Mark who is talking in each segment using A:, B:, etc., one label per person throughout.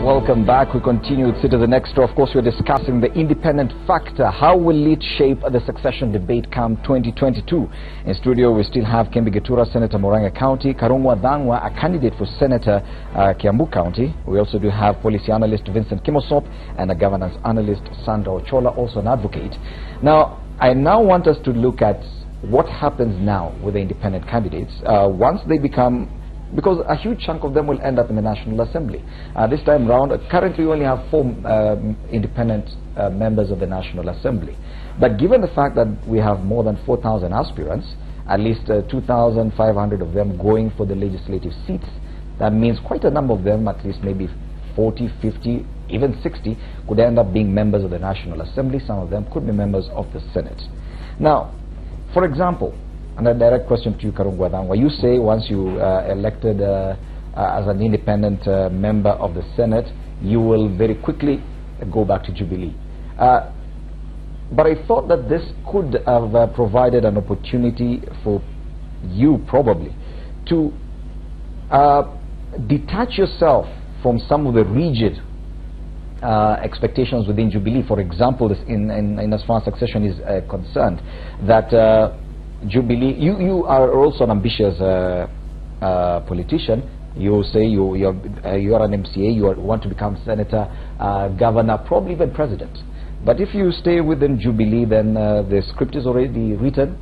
A: Welcome back. We continue with Citizen Extra. Of course, we're discussing the independent factor. How will it shape the succession debate come 2022? In studio, we still have KNCHR Senator Murang'a County, Karungwa Dhangwa, a candidate for Senator Kiambu County. We also do have policy analyst Vincent Kimosop and a governance analyst Sandra Ochola, also an advocate. Now, I now want us to look at what happens now with the independent candidates once they become, because a huge chunk of them will end up in the National Assembly. This time round, currently we only have 4 independent members of the National Assembly. But given the fact that we have more than 4,000 aspirants, at least 2,500 of them going for the legislative seats, that means quite a number of them, at least maybe 40, 50, even 60, could end up being members of the National Assembly. Some of them could be members of the Senate. Now, for example, and a direct question to you, Karungwa Dhangwa, you say once you elected as an independent member of the Senate, you will very quickly go back to Jubilee. But I thought that this could have provided an opportunity for you probably to detach yourself from some of the rigid expectations within Jubilee. For example, in as far as succession is concerned, that Jubilee, you are also an ambitious politician. You say you are an MCA, you want to become senator, governor, probably even president. But if you stay within Jubilee, then the script is already written.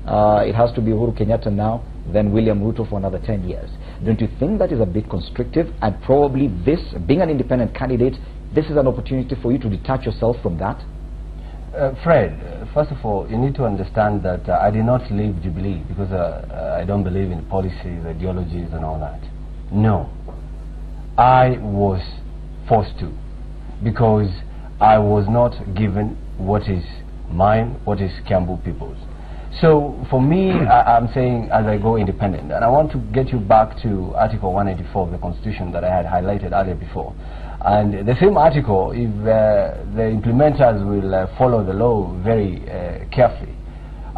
A: It has to be Uhuru Kenyatta now, then William Ruto for another 10 years. Don't you think that is a bit constrictive? And probably this, being an independent candidate, this is an opportunity for you to detach yourself from that?
B: Fred, first of all, you need to understand that I did not leave Jubilee because I don't believe in policies, ideologies and all that. No. I was forced to, because I was not given what is mine, what is Kiambu people's. So for me, I'm saying as I go independent, and I want to get you back to Article 184 of the Constitution that I had highlighted earlier before. And the same article, if the implementers will follow the law very carefully,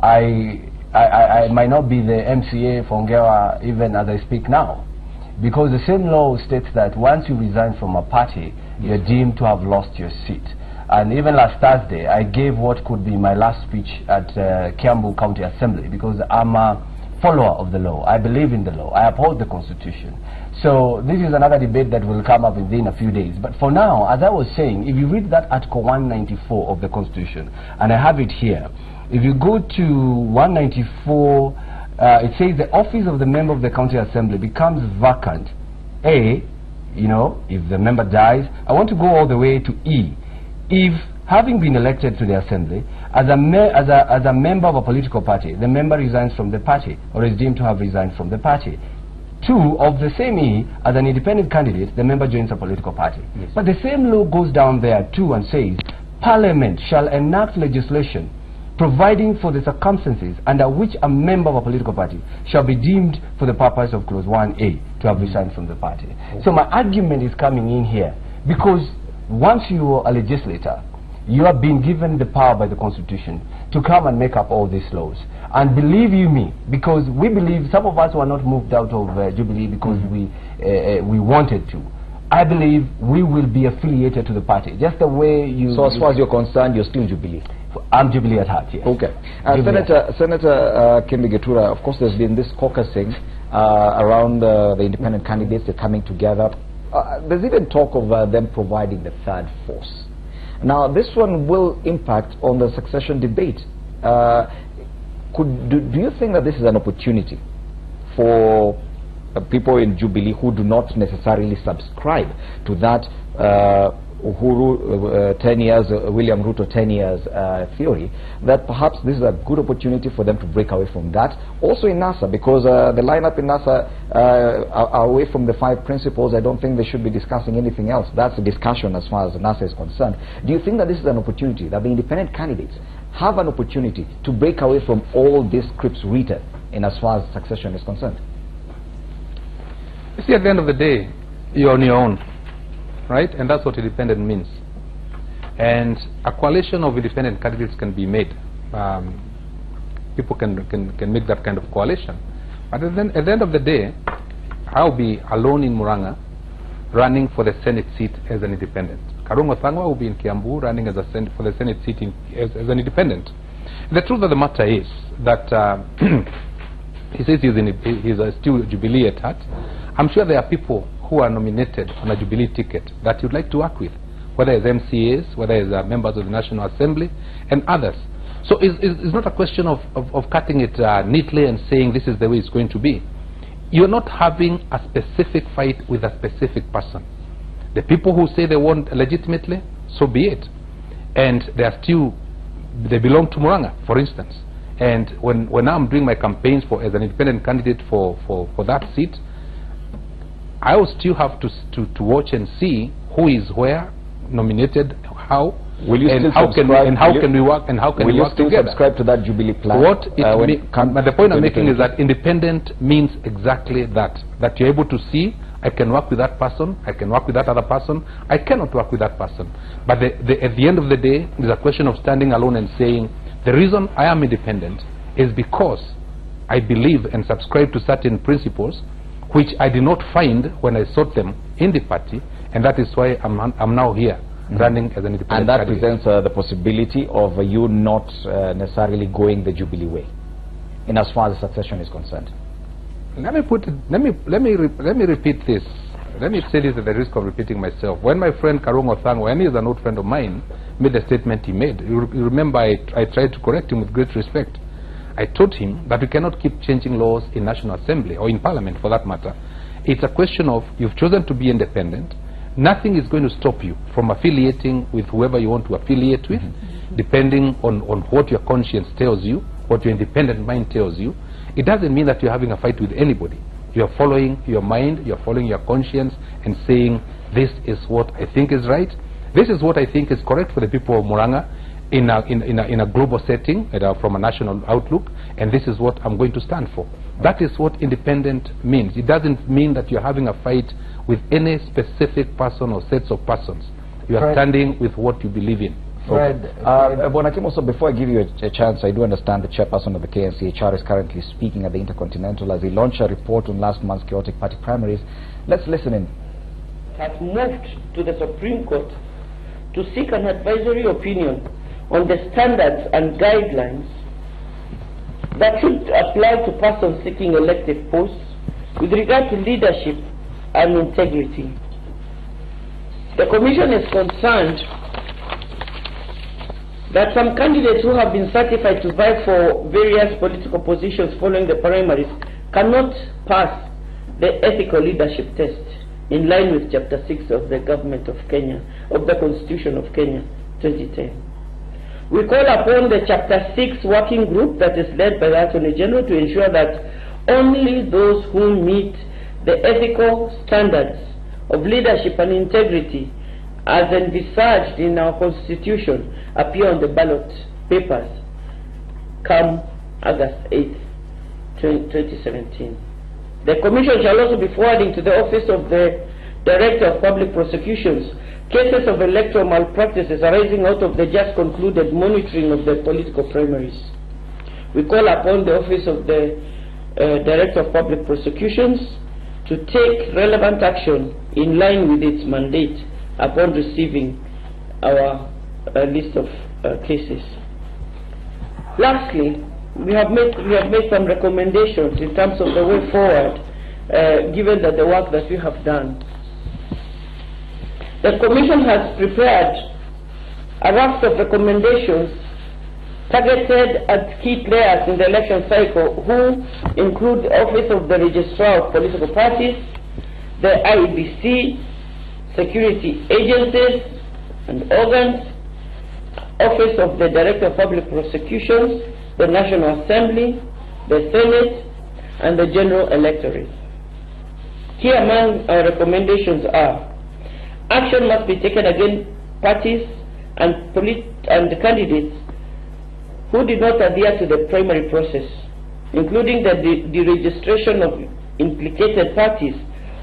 B: I might not be the MCA for Ngewa even as I speak now, because the same law states that once you resign from a party, you're deemed to have lost your seat. And even last Thursday, I gave what could be my last speech at Kiambu County Assembly, because I'm a follower of the law. I believe in the law. I uphold the Constitution. So this is another debate that will come up within a few days. But for now, as I was saying, if you read that Article 194 of the Constitution, and I have it here, if you go to 194, it says the office of the member of the County Assembly becomes vacant. A, you know, if the member dies. I want to go all the way to E. If, having been elected to the Assembly, as a member of a political party, the member resigns from the party or is deemed to have resigned from the party. 2, of the same E, as an independent candidate, the member joins a political party. Yes. But the same law goes down there too and says, Parliament shall enact legislation providing for the circumstances under which a member of a political party shall be deemed for the purpose of Clause 1A to have resigned from the party. Okay. So my argument is coming in here, because once you are a legislator, you have been given the power by the Constitution to come and make up all these laws. And believe you me, because we believe, some of us were not moved out of Jubilee because we wanted to. I believe we will be affiliated to the party, just the way you...
A: So as far as you're concerned, you're still Jubilee?
B: I'm Jubilee at heart, yes.
A: Okay. Senator KNCHR, of course there's been this caucusing around the independent candidates. They're coming together. There's even talk of them providing the third force. Now, this one will impact on the succession debate. Do you think that this is an opportunity for people in Jubilee who do not necessarily subscribe to that Uhuru 10 years, William Ruto 10 years theory, that perhaps this is a good opportunity for them to break away from that? Also in NASA, because the lineup in NASA are away from the 5 principles. I don't think they should be discussing anything else. That's a discussion as far as NASA is concerned. Do you think that this is an opportunity, that the independent candidates have an opportunity to break away from all these scripts written in as far as succession is concerned?
C: You see, at the end of the day, you're on your own, right? And that's what independent means. And a coalition of independent candidates can be made. People can make that kind of coalition. But at the end of the day, I'll be alone in Murang'a. running for the Senate seat as an independent. Karungo Thangwa will be in Kiambu running as for the Senate seat as an independent. The truth of the matter is that he says he's still Jubilee at heart. I'm sure there are people who are nominated on a Jubilee ticket that you'd like to work with, whether it's MCAs, whether it's members of the National Assembly, and others. So it's not a question of cutting it neatly and saying this is the way it's going to be. You're not having a specific fight with a specific person. The people who say they want legitimately, so be it. And they belong to Muranga, for instance. And when I'm doing my campaigns as an independent candidate for that seat, I will still have to watch and see who is where, nominated, how, and how can we work together.
A: Will you still subscribe to that Jubilee plan?
C: The point I'm making is that independent means exactly that you're able to see, I can work with that person, I can work with that other person, I cannot work with that person. But at the end of the day, it's a question of standing alone and saying, the reason I am independent is because I believe and subscribe to certain principles which I did not find when I sought them in the party, and that is why I'm now here running as an independent
A: And that
C: candidate.
A: presents the possibility of you not necessarily going the Jubilee way, in as far as succession is concerned.
C: Let me repeat this. Let me say this at the risk of repeating myself. When my friend Karungo Thangwa, and he is an old friend of mine, made the statement he made, you remember I tried to correct him with great respect. I told him that we cannot keep changing laws in National Assembly, or in Parliament for that matter. It's a question of, you've chosen to be independent, nothing is going to stop you from affiliating with whoever you want to affiliate with, depending on what your conscience tells you, what your independent mind tells you. It doesn't mean that you're having a fight with anybody. You're following your mind, you're following your conscience, and saying, this is what I think is right, this is what I think is correct for the people of Muranga in a global setting, from a national outlook, and this is what I'm going to stand for. That is what independent means. It doesn't mean that you're having a fight with any specific person or sets of persons. You are standing with what you believe in.
A: Fred, Bonakim, also before I give you a chance, I do understand the chairperson of the KNCHR is currently speaking at the Intercontinental as he launched a report on last month's chaotic party primaries. Let's listen in.
D: Has moved to the Supreme Court to seek an advisory opinion on the standards and guidelines that should apply to persons seeking elective posts with regard to leadership and integrity. The Commission is concerned that some candidates who have been certified to vie for various political positions following the primaries cannot pass the ethical leadership test in line with Chapter 6 of the Government of Kenya, of the Constitution of Kenya, 2010. We call upon the Chapter 6 working group that is led by the Attorney General to ensure that only those who meet the ethical standards of leadership and integrity as envisaged in our Constitution appear on the ballot papers come August 8, 2017. The Commission shall also be forwarding to the Office of the Director of Public Prosecutions cases of electoral malpractices arising out of the just concluded monitoring of the political primaries. We call upon the Office of the Director of Public Prosecutions to take relevant action in line with its mandate upon receiving our list of cases. Lastly, we have made some recommendations in terms of the way forward, given that the work that we have done. The Commission has prepared a raft of recommendations targeted at key players in the election cycle, who include the Office of the Registrar of Political Parties, the IEBC, security agencies and organs, Office of the Director of Public Prosecutions, the National Assembly, the Senate, and the General Electorate. Here among our recommendations are: action must be taken against parties and candidates who did not adhere to the primary process, including the deregistration of implicated parties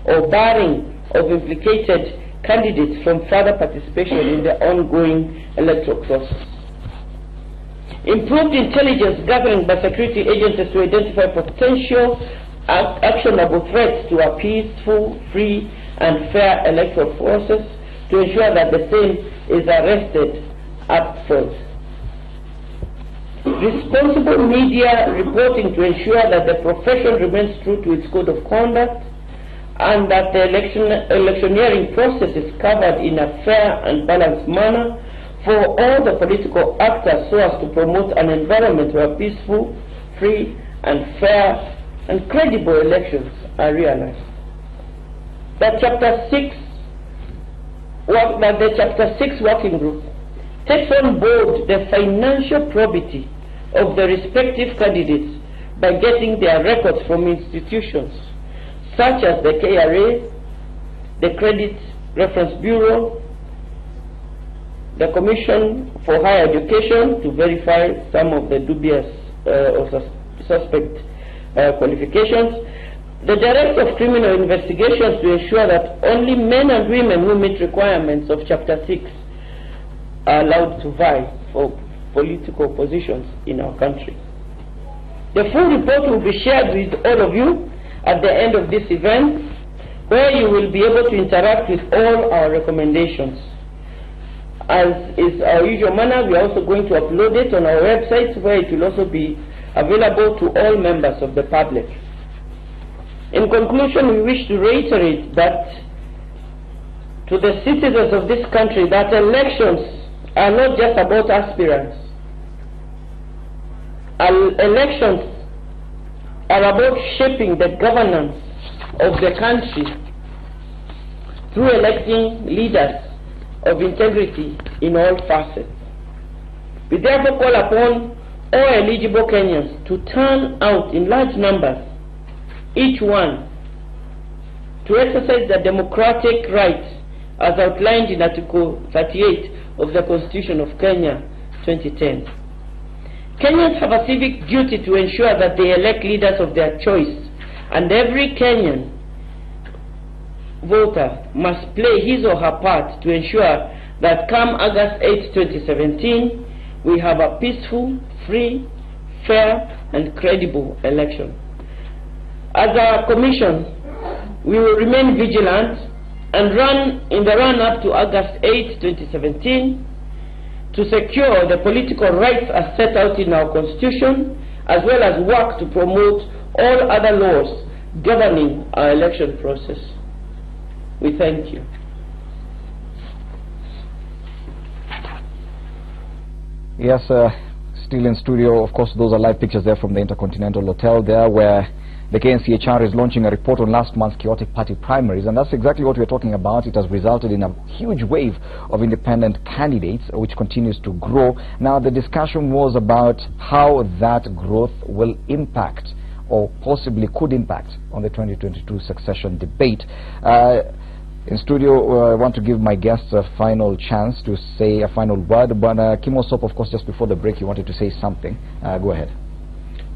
D: or barring of implicated candidates from further participation in the ongoing electoral process. Improved intelligence gathering by security agencies to identify potential actionable threats to a peaceful, free and fair electoral process to ensure that the same is arrested up front. Responsible media reporting to ensure that the profession remains true to its code of conduct and that the electioneering process is covered in a fair and balanced manner for all the political actors so as to promote an environment where peaceful, free, and fair and credible elections are realized. The Chapter 6 working group takes on board the financial probity of the respective candidates by getting their records from institutions such as the KRA, the Credit Reference Bureau, the Commission for Higher Education to verify some of the dubious or suspect qualifications, the Director of Criminal Investigations to ensure that only men and women who meet requirements of Chapter 6 are allowed to vie for political positions in our country. The full report will be shared with all of you at the end of this event, where you will be able to interact with all our recommendations. As is our usual manner, we are also going to upload it on our website, where it will also be available to all members of the public. In conclusion, we wish to reiterate that to the citizens of this country that elections are not just about aspirants. Elections are about shaping the governance of the country through electing leaders of integrity in all facets. We therefore call upon all eligible Kenyans to turn out in large numbers, each one, to exercise their democratic rights as outlined in Article 38 of the Constitution of Kenya 2010. Kenyans have a civic duty to ensure that they elect leaders of their choice, and every Kenyan voter must play his or her part to ensure that come August 8, 2017, we have a peaceful, free, fair, and credible election. As a commission, we will remain vigilant and in the run-up to August 8, 2017, to secure the political rights as set out in our Constitution, as well as work to promote all other laws governing our election process. We thank you.
A: Yes, still in studio, of course, those are live pictures there from the Intercontinental Hotel there, where the KNCHR is launching a report on last month's chaotic party primaries, and that's exactly what we're talking about. It has resulted in a huge wave of independent candidates, which continues to grow. Now, the discussion was about how that growth will impact, or possibly could impact, on the 2022 succession debate. In studio, I want to give my guests a final chance to say a final word. But Kimosop, of course, just before the break, you wanted to say something. Go ahead.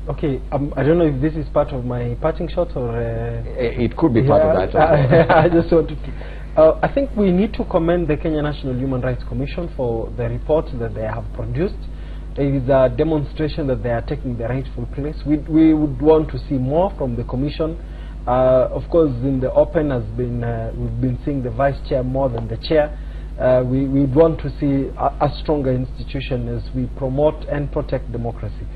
E: Okay, I don't know if this is part of my parting shot or...
A: it could be part of that.
E: I just wanted to... I think we need to commend the Kenya National Human Rights Commission for the report that they have produced. It is a demonstration that they are taking the rightful place. We would want to see more from the Commission. Of course, in the open we've been seeing the Vice Chair more than the Chair. We would want to see a stronger institution as we promote and protect democracy.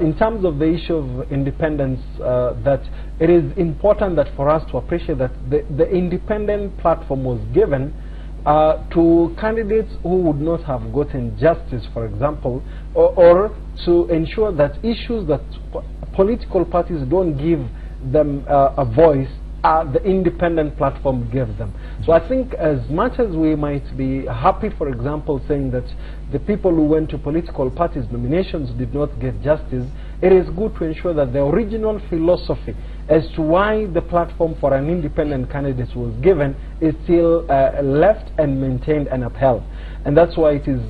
E: In terms of the issue of independence, that it is important that for us to appreciate that the independent platform was given to candidates who would not have gotten justice, for example, or to ensure that issues that political parties don't give them a voice, the independent platform gave them. So I think as much as we might be happy, for example, saying that the people who went to political parties nominations did not get justice, it is good to ensure that the original philosophy as to why the platform for an independent candidate was given is still left and maintained and upheld. And that's why it is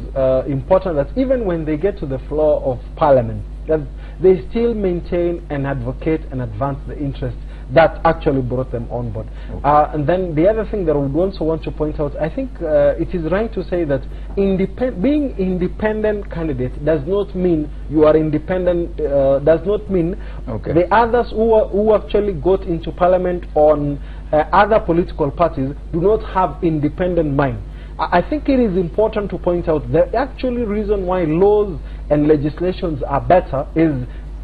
E: important that even when they get to the floor of parliament, that they still maintain and advocate and advance the interests that actually brought them on board. Okay. And then the other thing that I would also want to point out, I think it is right to say that being independent candidate does not mean you are independent, does not mean the others who actually got into parliament on other political parties do not have independent mind. I think it is important to point out the actual reason why laws and legislations are better is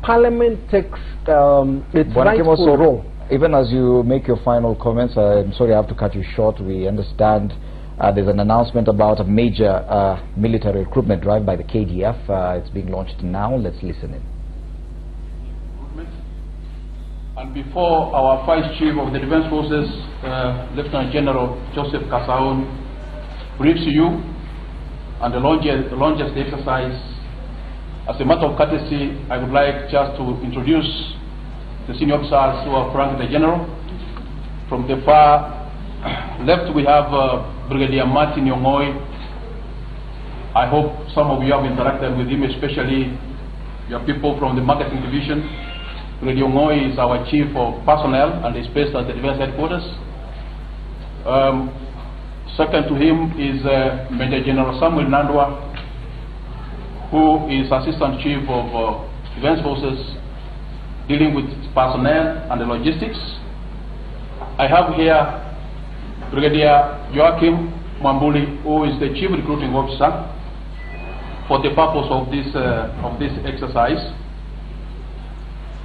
E: Parliament takes its rightful role.
A: Even as you make your final comments, I'm sorry I have to cut you short. We understand there's an announcement about a major military recruitment drive by the KDF. It's being launched now. Let's listen in.
F: And before our Vice Chief of the Defense Forces, Lieutenant General Joseph Kasaun, briefs you and launches the exercise, as a matter of courtesy, I would like just to introduce the senior officers who are flanked the General. From the far left, we have Brigadier Martin Yongoi. I hope some of you have interacted with him, especially your people from the marketing division. Brigadier Yongoi is our chief of personnel and is based at the defense headquarters. Second to him is Major General Samuel Nandwa, who is Assistant Chief of Defense Forces, dealing with personnel and the logistics. I have here Brigadier Joachim Mwambuli, who is the Chief Recruiting Officer for the purpose of this exercise.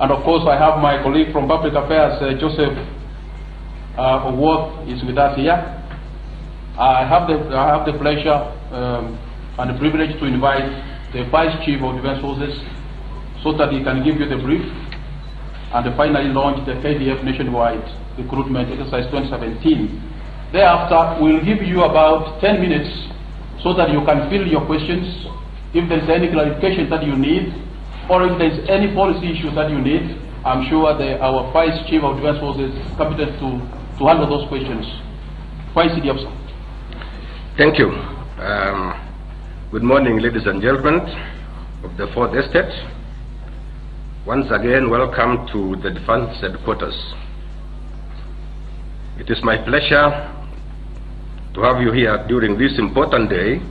F: And of course, I have my colleague from Public Affairs, Joseph Owoth, is with us here. I have the pleasure and the privilege to invite the Vice Chief of Defense Forces so that he can give you the brief and finally launch the KDF nationwide recruitment exercise 2017. Thereafter, we'll give you about 10 minutes so that you can fill your questions. If there's any clarification that you need, or if there's any policy issues that you need, I'm sure our Vice Chief of Defense Forces is competent to handle those questions. Vice Chief Officer.
G: Thank you. Good morning, ladies and gentlemen of the 4th Estate. Once again, welcome to the Defense Headquarters. It is my pleasure to have you here during this important day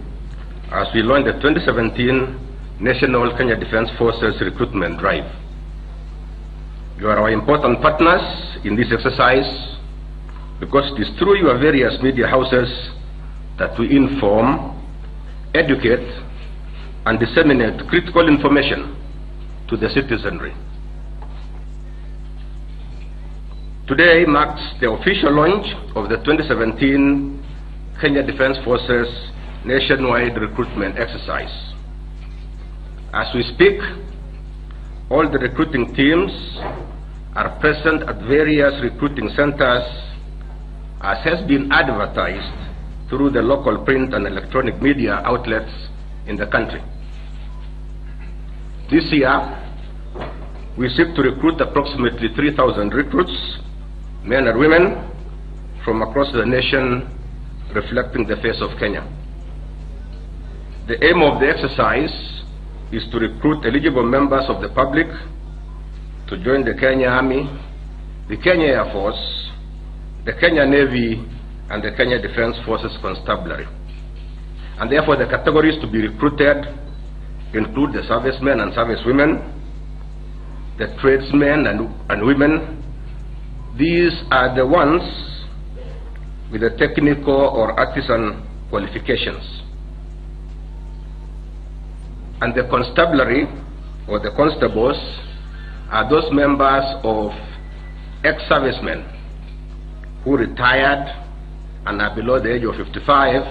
G: as we launch the 2017 National Kenya Defense Forces Recruitment Drive. You are our important partners in this exercise because it is through your various media houses that we inform, educate, and disseminate critical information to the citizenry. Today marks the official launch of the 2017 Kenya Defense Forces nationwide recruitment exercise. As we speak, all the recruiting teams are present at various recruiting centers as has been advertised through the local print and electronic media outlets in the country. This year, we seek to recruit approximately 3,000 recruits, men and women, from across the nation, reflecting the face of Kenya. The aim of the exercise is to recruit eligible members of the public to join the Kenya Army, the Kenya Air Force, the Kenya Navy, and the Kenya Defense Forces Constabulary. And therefore the categories to be recruited include the servicemen and servicewomen, the tradesmen and women. These are the ones with the technical or artisan qualifications. And the constabulary or the constables are those members of ex-servicemen who retired and are below the age of 55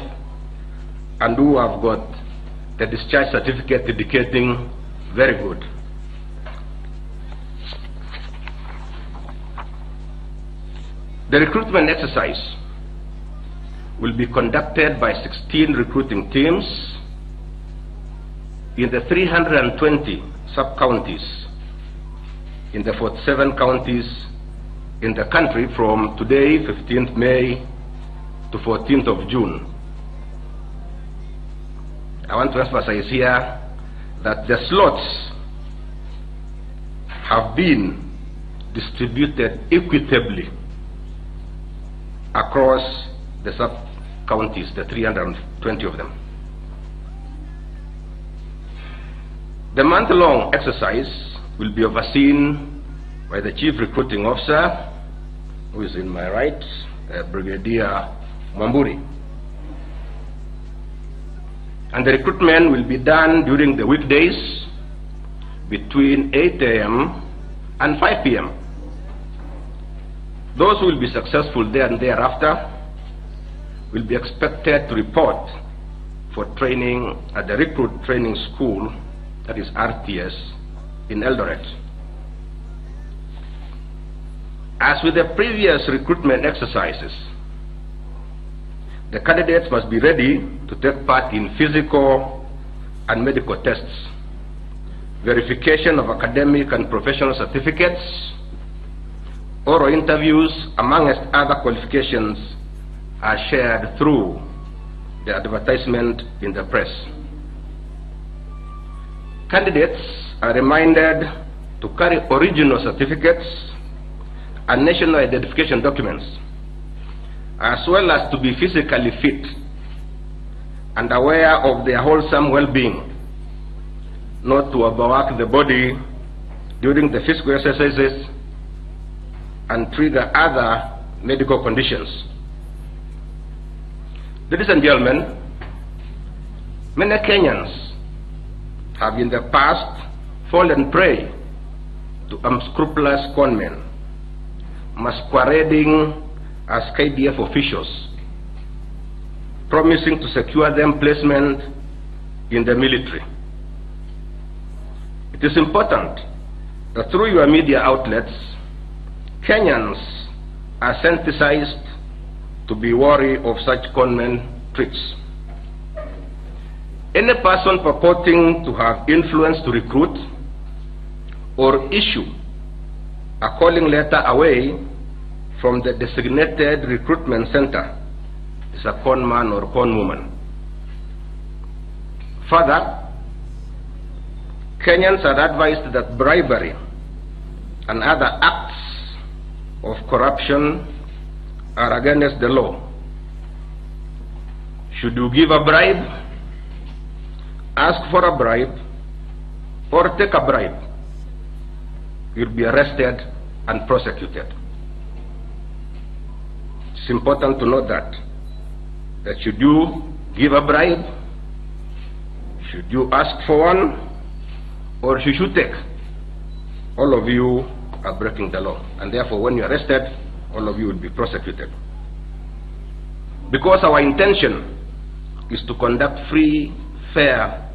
G: and who have got the discharge certificate indicating very good. The recruitment exercise will be conducted by 16 recruiting teams in the 320 sub-counties in the 47 counties in the country from today, 15th May, to 14th of June. I want to emphasize here that the slots have been distributed equitably across the sub-counties, the 320 of them. The month-long exercise will be overseen by the Chief Recruiting Officer, who is in my right, Brigadier Mwamburi. And the recruitment will be done during the weekdays between 8 a.m. and 5 p.m. Those who will be successful there and thereafter will be expected to report for training at the Recruit Training School, that is RTS, in Eldoret. As with the previous recruitment exercises, the candidates must be ready to take part in physical and medical tests, verification of academic and professional certificates, oral interviews, amongst other qualifications, are shared through the advertisement in the press. Candidates are reminded to carry original certificates and national identification documents, as well as to be physically fit and aware of their wholesome well-being, not to overwork the body during the physical exercises and trigger other medical conditions. Ladies and gentlemen, many Kenyans have in the past fallen prey to unscrupulous conmen masquerading as KDF officials, promising to secure them placement in the military. It is important that through your media outlets, Kenyans are sensitized to be wary of such conmen tricks. Any person purporting to have influence to recruit or issue a calling letter away from the designated recruitment center is a con man or con woman. Further, Kenyans are advised that bribery and other acts of corruption are against the law. Should you give a bribe, ask for a bribe, or take a bribe, you'll be arrested and prosecuted. It's important to note that should you give a bribe, should you ask for one, or should you take, all of you are breaking the law. And therefore, when you're arrested, all of you will be prosecuted. Because our intention is to conduct free, fair,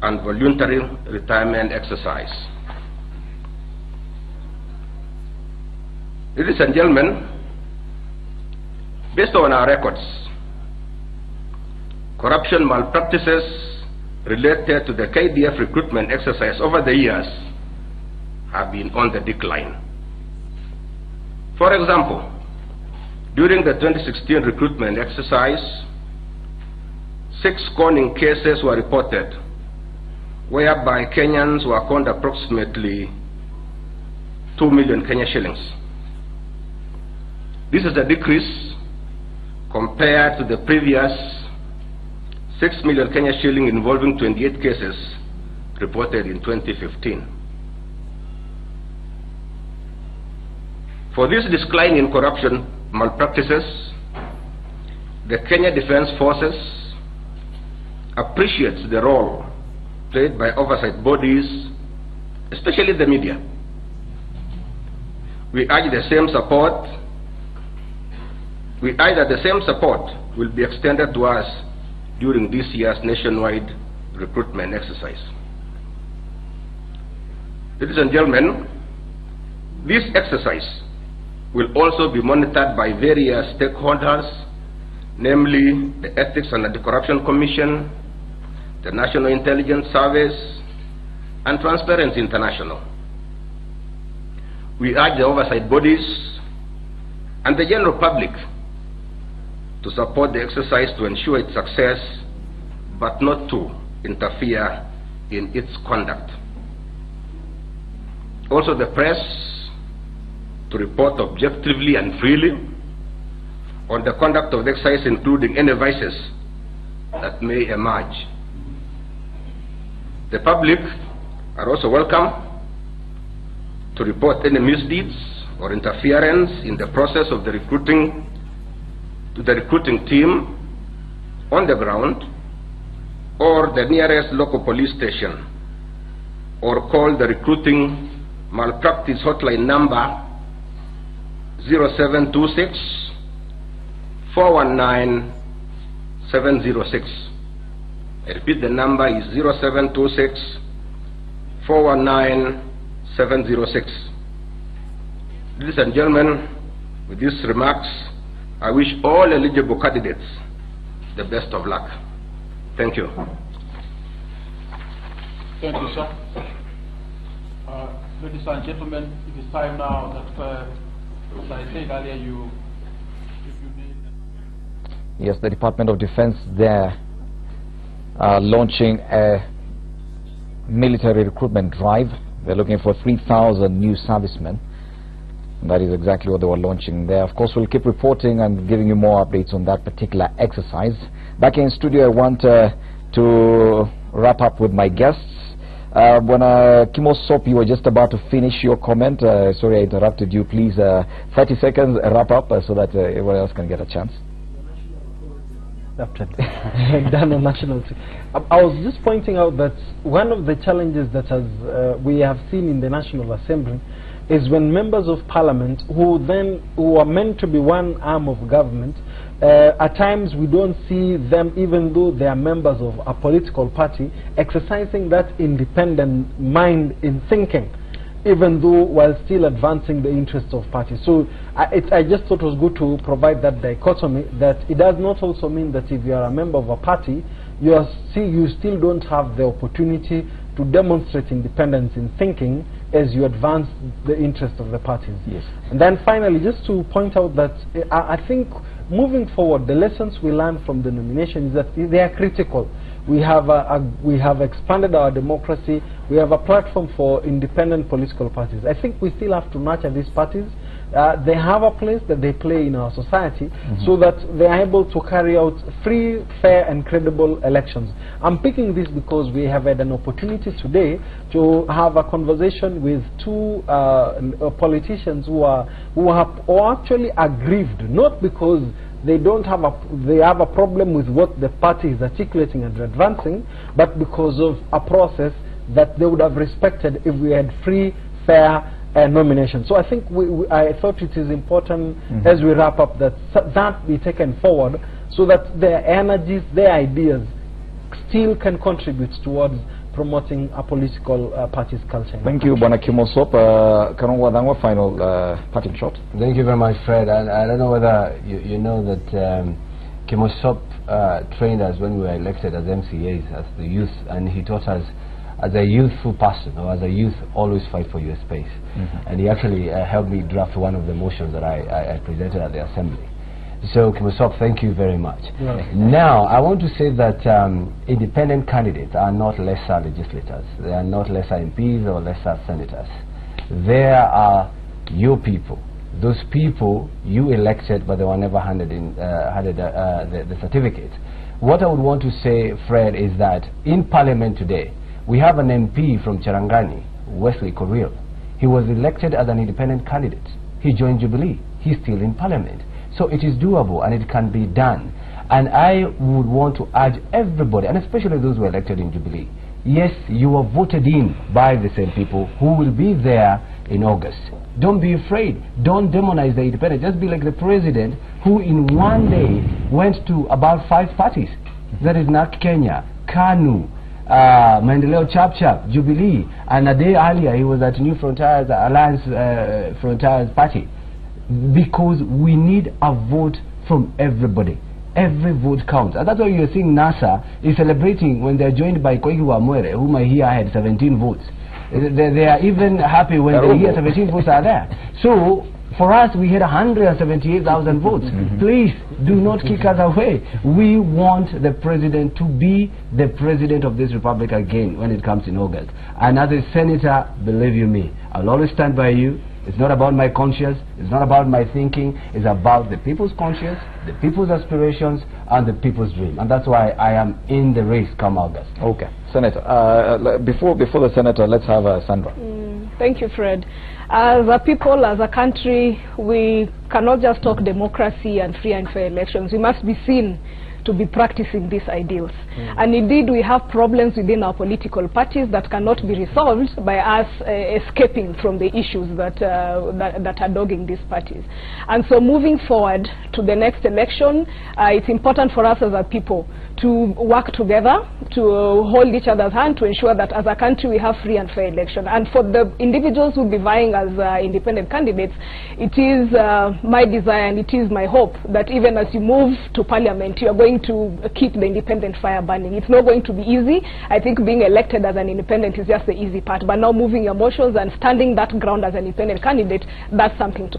G: and voluntary retirement exercise. Ladies and gentlemen, based on our records, corruption malpractices related to the KDF recruitment exercise over the years have been on the decline. For example, during the 2016 recruitment exercise, 6 conning cases were reported, whereby Kenyans were conned approximately 2 million Kenya shillings. This is a decrease compared to the previous 6 million Kenya shilling involving 28 cases reported in 2015. For this decline in corruption malpractices, the Kenya Defense Forces appreciates the role played by oversight bodies, especially the media. We urge that the same support will be extended to us during this year's nationwide recruitment exercise. Ladies and gentlemen, this exercise will also be monitored by various stakeholders, namely the Ethics and Anti-Corruption Commission, the National Intelligence Service, and Transparency International. We urge the oversight bodies and the general public to support the exercise to ensure its success, but not to interfere in its conduct. Also, the press to report objectively and freely on the conduct of the exercise, including any vices that may emerge. The public are also welcome to report any misdeeds or interference in the process of the recruiting team on the ground or the nearest local police station, or call the recruiting malpractice hotline number 0726 419 706. I repeat, the number is 0726 419 706. Ladies and gentlemen, with these remarks, I wish all eligible candidates the best of luck. Thank you.
F: Thank you, sir. Ladies and gentlemen, it is time now that, as I said earlier, if you need...
A: Yes, the Department of Defense there launching a military recruitment drive. They're looking for 3,000 new servicemen. That is exactly what they were launching there. Of course, we'll keep reporting and giving you more updates on that particular exercise. Back in studio, I want to wrap up with my guests. When KNCHR, you were just about to finish your comment. Sorry I interrupted you. Please, 30 seconds, wrap up so that everyone else can get a chance.
E: Done on national. I was just pointing out that one of the challenges that we have seen in the National Assembly is when members of parliament who are meant to be one arm of government, at times we don't see them, even though they are members of a political party, exercising that independent mind in thinking, even though while still advancing the interests of parties. So I just thought it was good to provide that dichotomy, that it does not also mean that if you are a member of a party, you still don't have the opportunity to demonstrate independence in thinking as you advance the interests of the parties. Yes. And then finally, just to point out that I think moving forward, the lessons we learn from the nomination is that they are critical. We have expanded our democracy. We have a platform for independent political parties. I think we still have to nurture these parties. They have a place that they play in our society, so that they are able to carry out free, fair and credible elections. I'm picking this because we have had an opportunity today to have a conversation with two politicians who are actually aggrieved, not because they have a problem with what the party is articulating and advancing, but because of a process that they would have respected if we had free, fair nomination. So I think I thought it is important as we wrap up that be taken forward, so that their energies, their ideas still can contribute towards promoting a political party's culture.
A: Thank you, Bwana KNCHR. Karongwa Dangwa, final parting shot.
B: Thank you very much, Fred. And I don't know whether you know that KNCHR trained us when we were elected as MCAs, as the youth, and he taught us, as a youthful person, or as a youth, always fight for your space. And he actually helped me draft one of the motions that I presented at the assembly. So, KNCHR, thank you very much. Now, I want to say that independent candidates are not lesser legislators. They are not lesser MPs or lesser senators. They are your people. Those people you elected, but they were never handed the certificate. What I would want to say, Fred, is that in Parliament today, we have an MP from Cherangani, Wesley Korir. He was elected as an independent candidate. He joined Jubilee. He's still in Parliament. So it is doable and it can be done. And I would want to urge everybody, and especially those who are elected in Jubilee, yes, you are voted in by the same people who will be there in August. Don't be afraid. Don't demonize the independent. Just be like the president who in one day went to about 5 parties. That is NARC Kenya, KANU, Maendeleo Chap, Jubilee, and a day earlier he was at New Frontiers Alliance Frontiers Party. Because we need a vote from everybody. Every vote counts. And that's why you're seeing NASA is celebrating when they're joined by Koigi Wamwere, whom I hear had 17 votes. They are even happy when they hear 17 votes are there. So, for us, we had 178,000 votes. Please do not kick us away. We want the president to be the president of this republic again when it comes in August. And as a senator, believe you me, I'll always stand by you. It's not about my conscience, it's not about my thinking, it's about the people's conscience, the people's aspirations, and the people's dream. And that's why I am in the race come August.
A: Okay. Senator, before the Senator, let's have Sandra.
H: Thank you, Fred. As a people, as a country, we cannot just talk democracy and free and fair elections. We must be seen to be practicing these ideals. And indeed, we have problems within our political parties that cannot be resolved by us escaping from the issues that are dogging these parties. And so moving forward to the next election, it's important for us as a people to work together, to hold each other's hand, to ensure that as a country we have free and fair election. And for the individuals who will be vying as independent candidates, it is my desire and it is my hope that even as you move to parliament, you are going to keep the independent fire burning. It's not going to be easy. I think being elected as an independent is just the easy part, but now moving your motions and standing that ground as an independent candidate, that's something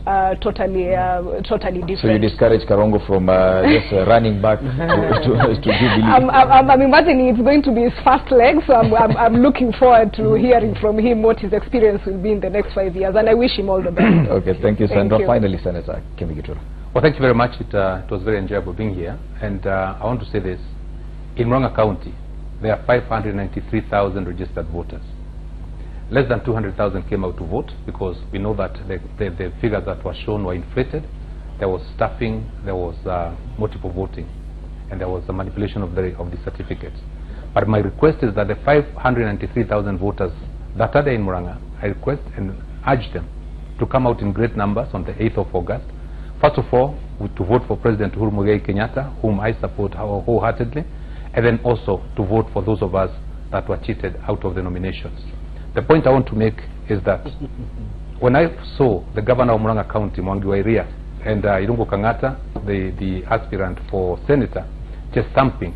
H: totally different.
A: So you discourage Karongo from just running back to Jubilee?
H: I'm imagining it's going to be his first leg, so I'm looking forward to hearing from him what his experience will be in the next 5 years, and I wish him all the best.
A: Okay, thank you, Sandra. Finally, Senator KNCHR.
C: Well, thank you very much. It was very enjoyable being here. And I want to say this. In Murang'a County, there are 593,000 registered voters. Less than 200,000 came out to vote because we know that the figures that were shown were inflated. There was stuffing, there was multiple voting, and there was a manipulation of the certificates. But my request is that the 593,000 voters that are there in Murang'a, I request and urge them to come out in great numbers on the 8th of August. First of all, to vote for President Uhuru Muigai Kenyatta, whom I support wholeheartedly, and then also to vote for those of us that were cheated out of the nominations. The point I want to make is that when I saw the governor of Murang'a County, Mwangi wa Iria, and Irungu Kangata, the aspirant for senator, just thumping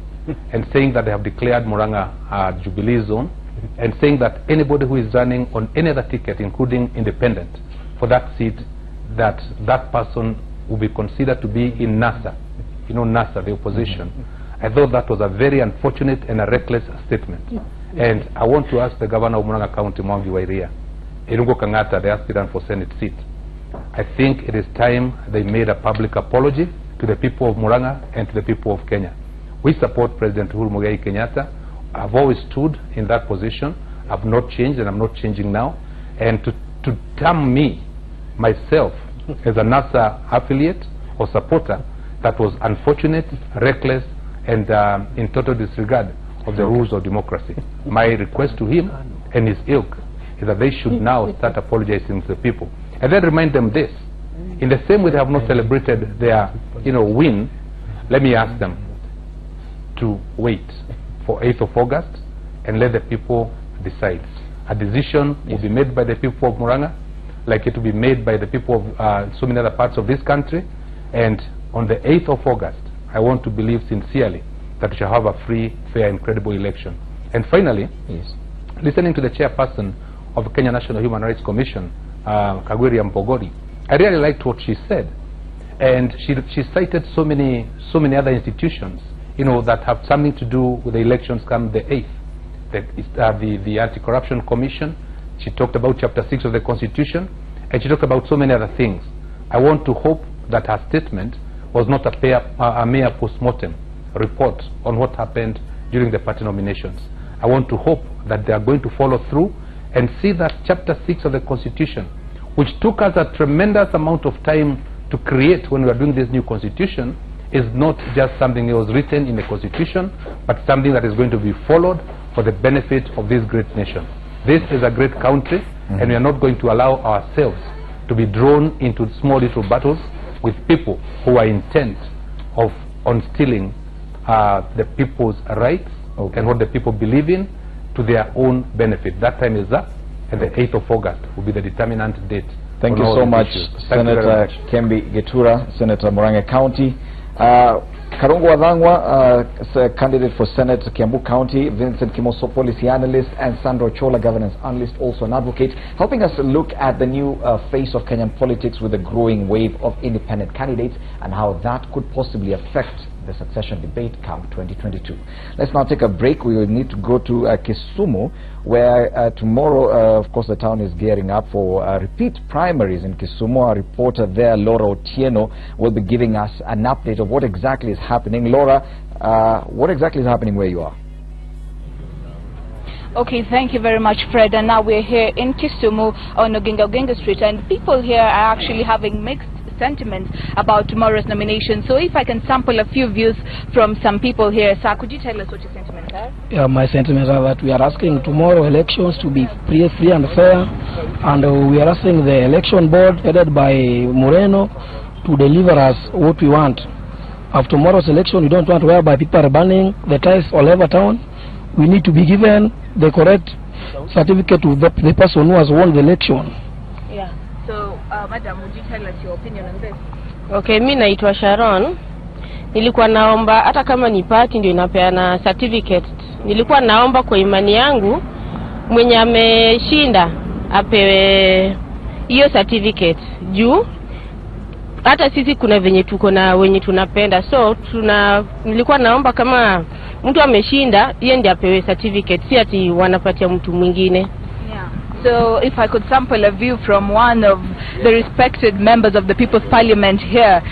C: and saying that they have declared Murang'a a Jubilee zone, and saying that anybody who is running on any other ticket, including independent, for that seat, that person will be considered to be in NASA. You know, NASA, the opposition. I thought that was a very unfortunate and a reckless statement. And I want to ask the governor of Murang'a County, Mwangi wa Iria, Irungu Kangata, the aspirant for Senate seat, I think it is time they made a public apology to the people of Murang'a and to the people of Kenya. We support President Uhuru Muigai Kenyatta. I've always stood in that position. I've not changed, and I'm not changing now. And to term me, myself, as a NASA affiliate or supporter, that was unfortunate, reckless, and in total disregard of the rules of democracy. My request to him and his ilk is that they should now start apologizing to the people. And then remind them this. In the same way they have not celebrated their win, let me ask them to wait for 8th of August and let the people decide. A decision will be made by the people of Murang'a, like it will be made by the people of so many other parts of this country. And on the 8th of August, I want to believe sincerely that we shall have a free, fair, and credible election. And finally, listening to the chairperson of the Kenya National Human Rights Commission, Kagwiri Mpogori, I really liked what she said. And she cited so many other institutions, that have something to do with the elections come the 8th. The Anti-Corruption Commission. She talked about Chapter 6 of the Constitution, and she talked about so many other things. I want to hope that her statement was not a mere post-mortem report on what happened during the party nominations. I want to hope that they are going to follow through and see that Chapter 6 of the Constitution, which took us a tremendous amount of time to create when we were doing this new Constitution, is not just something that was written in the Constitution, but something that is going to be followed for the benefit of this great nation. This is a great country, and we are not going to allow ourselves to be drawn into small little battles with people who are intent on stealing the people's rights and what the people believe in to their own benefit. That time is up, and the 8th of August will be the determinant date.
A: Thank you so much, Senator KNCHR, Senator Murang'a County. Karongo Wadhangwa, candidate for Senate, Kiambu County, Vincent Kimoso, policy analyst, and Sandro Chola, governance analyst, also an advocate, helping us look at the new face of Kenyan politics with a growing wave of independent candidates and how that could possibly affect the succession debate come 2022. Let's now take a break. We will need to go to Kisumu, where tomorrow, of course, the town is gearing up for repeat primaries in Kisumu. Our reporter there, Laura Otieno, will be giving us an update of what exactly is happening. Laura, what exactly is happening where you are?
I: Okay, thank you very much, Fred. And now we're here in Kisumu on Oginga Street, and people here are actually having mixed sentiments about tomorrow's nomination. So if I can sample a few views from some people here, sir, could you tell us what your sentiments are?
J: Yeah, my sentiments are that we are asking tomorrow elections to be free and fair, and we are asking the election board headed by Moreno to deliver us what we want. After tomorrow's election, we don't want whereby people are burning the ties all over town. We need to be given the correct certificate to the person who has won the election.
I: Yeah. So, madam, would you tell us your opinion on this?
K: Okay, mimi naitwa Sharon. Nilikuwa naomba hata kama ni party ndio inapeana certificate. Nilikuwa naomba kwa imani yangu mwenye ameshinda apewe hiyo certificate. Juu hata sisi kuna venye tuko na wenye tunapenda. So nilikuwa naomba kama mtu ameshinda yeye ndiye apewe certificate, si ati wanapatia mtu mwingine.
I: Yeah. So if I could sample a view from one of the respected members of the People's Parliament here,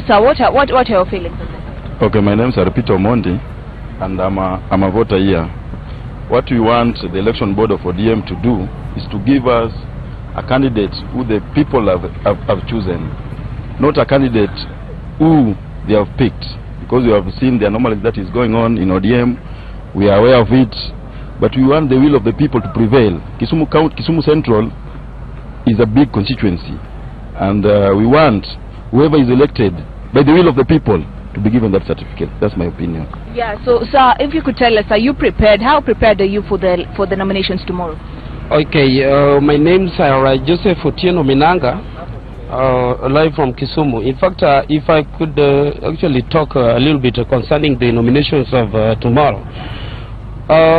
I: so what are your feelings on this?
L: Okay, my name is Arpito Omondi, and I'm a voter here. What we want the election board of ODM to do is to give us a candidate who the people have chosen, not a candidate who they have picked. Because we have seen the anomalies that is going on in ODM, we are aware of it, but we want the will of the people to prevail. Kisumu Central is a big constituency, and we want whoever is elected by the will of the people to be given that certificate. That's my opinion.
I: Yeah. So, sir, if you could tell us, are you prepared? How prepared are you for the nominations tomorrow?
M: Okay. My name is Joseph Otieno Minanga. Live from Kisumu. In fact, if I could actually talk a little bit concerning the nominations of tomorrow,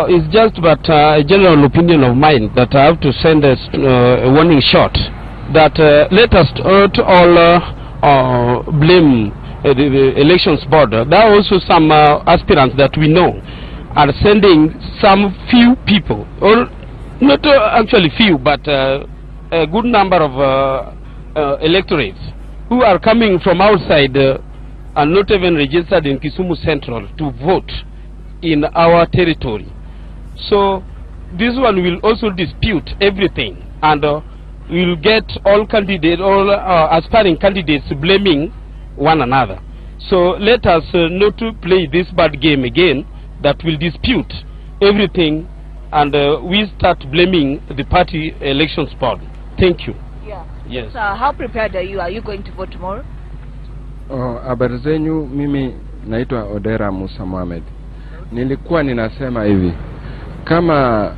M: it's just but a general opinion of mine that I have to send a warning shot that let us not all blame the elections board. There are also some aspirants that we know are sending some few people, or not actually few, but a good number of electorates who are coming from outside and not even registered in Kisumu Central to vote in our territory. So this one will also dispute everything, and will get all candidates, all aspiring candidates blaming one another. So let us not to play this bad game again that will dispute everything, and we start blaming the party elections board. Thank you.
I: Yeah.
M: Yes.
I: So how prepared are you? Are you going to vote tomorrow?
N: Habari zenyu, mimi naitwa Odera Musa Mohamed. Nilikuwa ninasema hivi, kama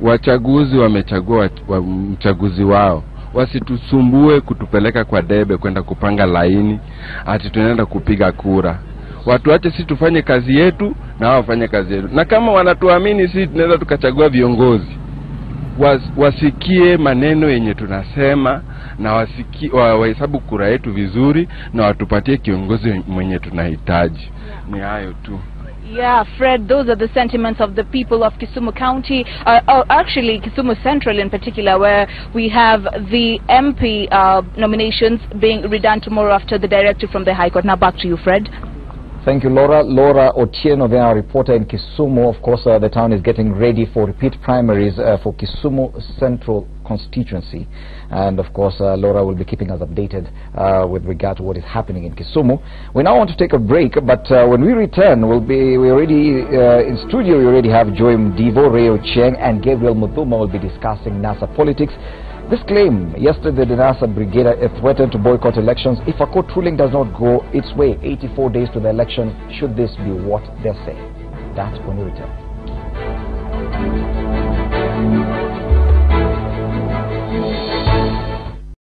N: wachaguzi wamechagua mchaguzi wao, wasitusumbue kutupeleka kwa debe kwenda kupanga laini ati tunaenda kupiga kura. Watu wache sisi tufanye kazi yetu na wao wafanye kazi yetu. Na kama wanatuamini sisi tunaweza tukachagua viongozi, wasikie maneno yenye tunasema na wahesabu kura yetu vizuri na watupatie kiongozi mwenye tunahitaji. Ni hayo tu.
I: Yeah, Fred, those are the sentiments of the people of Kisumu County, actually Kisumu Central in particular, where we have the MP nominations being redone tomorrow after the directive from the High Court. Now back to you, Fred.
A: Thank you, Laura. Laura Otieno, there, our reporter in Kisumu. Of course, the town is getting ready for repeat primaries for Kisumu Central constituency. And of course, Laura will be keeping us updated with regard to what is happening in Kisumu. We now want to take a break, but when we return, we already in studio, we already have Joy Mdivo, Rayo Cheng, and Gabriel Muthuma will be discussing NASA politics. This claim, yesterday the NASA brigade threatened to boycott elections if a court ruling does not go its way 84 days to the election. Should this be what they're saying? That's when we return.